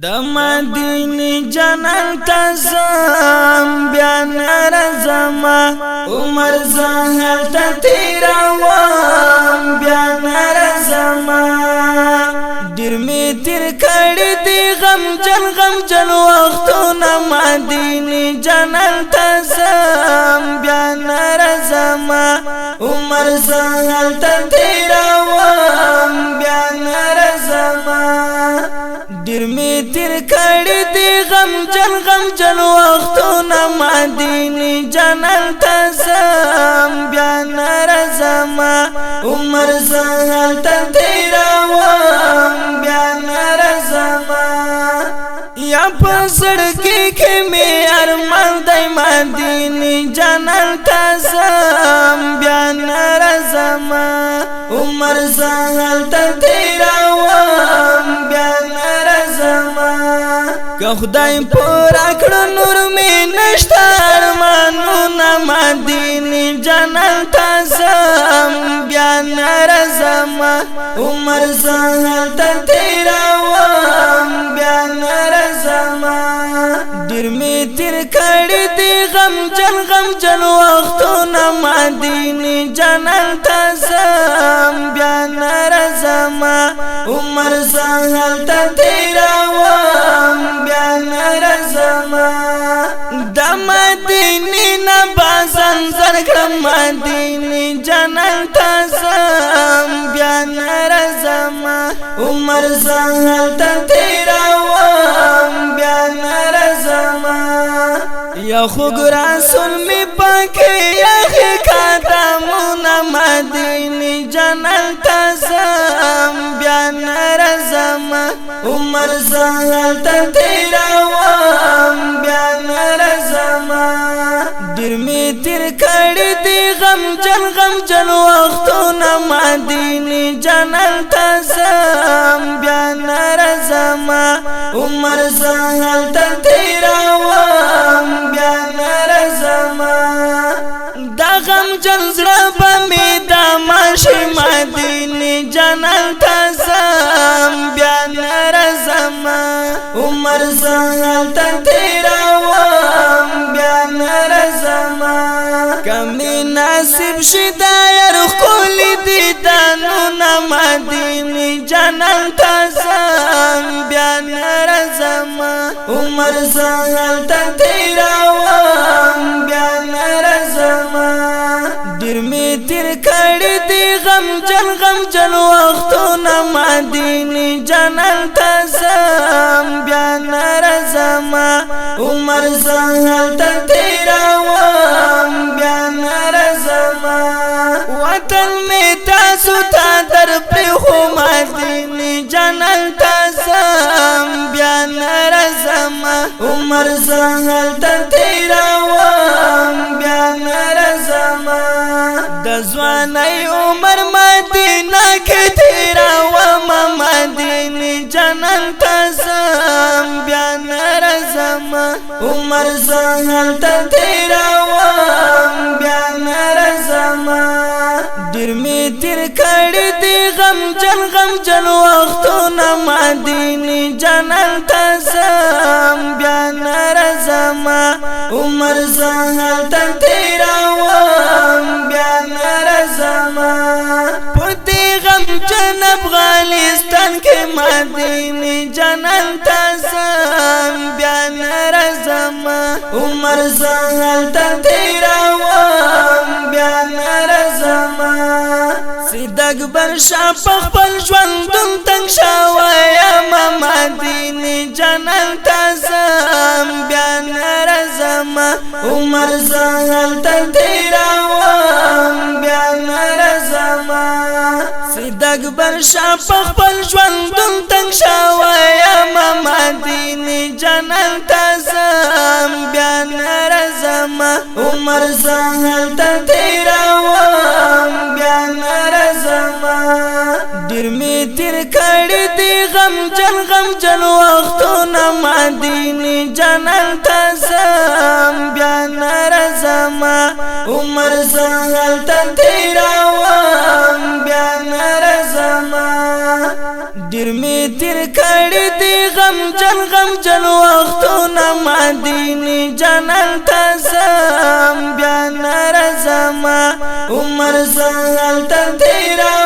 د مدینه جنان تزم بیان رزما عمر زهل تیروام بیان رزما ډیر می تیر کړي دی غم جن وختونه مدینه جنان تزم بیان رزما عمر زهل تیروام بیان رزما ډیر می تیر کړي دی غم جن وختونه مدینه جنان تزم بیان رزما عمر زهل تیروام بیان رزما یا پسړکی کې می ارمان دی مدینه جنان تزم بیان رزما عمر زهل تیروام بیان رزما که خدای پورا کړو نور می نشته ارمانونه مدینه جنان تزم بیان رزما عمر زهل تیروام بیان رزما ډیر می تیر کړي دی غم جن وختونه مدینه جنان تزم بیان رزما عمر زهل تیروام بیان رزما د مدینه نه بازن زرګم مدینه جنان تزم بیان رزما عمر زهل تیروام بیان رزما یا خوګ رسول می پکې یا قدمونه مدینه جنان تزم بیان رزما عمر زهل تیروام بیان رزما ډیر می تیر کړي دی غم جن وختونه مدینه جنان تزم بیان رزما عمر زهل تیروام بیان رزما دا غم جن زړه په می د ماشي مدینه جنان تزم بیان رزما عمر زهل تیروام بیان رزما کمی نصیب شدا ير خل دي دانو مدینه جنان تزم بیان رزما عمر زهل تیروام بیان رزما ډیر می تیر کړي دی غم جن وختونه مدینه جنان تزم بیان رزما عمر زهل تیروام بیان رزما وطن می تاسو ته در په مدینه جنان تزم بیان رزما عمر زهل تیروام بیان رزما د ځواني عمر مدینه کې تیروام مدینه جنان تزم بیان رزما عمر زهل تیروام بیان رزما ډیر می تیر کړي دی غم جن وختونه مدینه جنان تزم بیان رزما عمر زهل تیروام بیان رزما پدې غم جن افغانستان کې مدینه جنان تزم بیان رزما عمر زهل تیروام بیان رزما سید اکبر شاه په خپل ژوندون تنګ شوی مدینه جنان تزم بیان رزما عمر زهل تیروام بیان رزما سید اکبر شاه په خپل ژوندون تنګ شوی مدینه جنان تزم بیان رزما عمر زهل تیروام بیان رزما ډیر می تیر کړي دی غم جن وختونه مدینه جنان تزم بیان رزما عمر زهل تیروام بیان رزما ډیر می تیر کړي دی غم جن وختونه مدینه جنان تزم بیا نرزما عمر سهل تیرا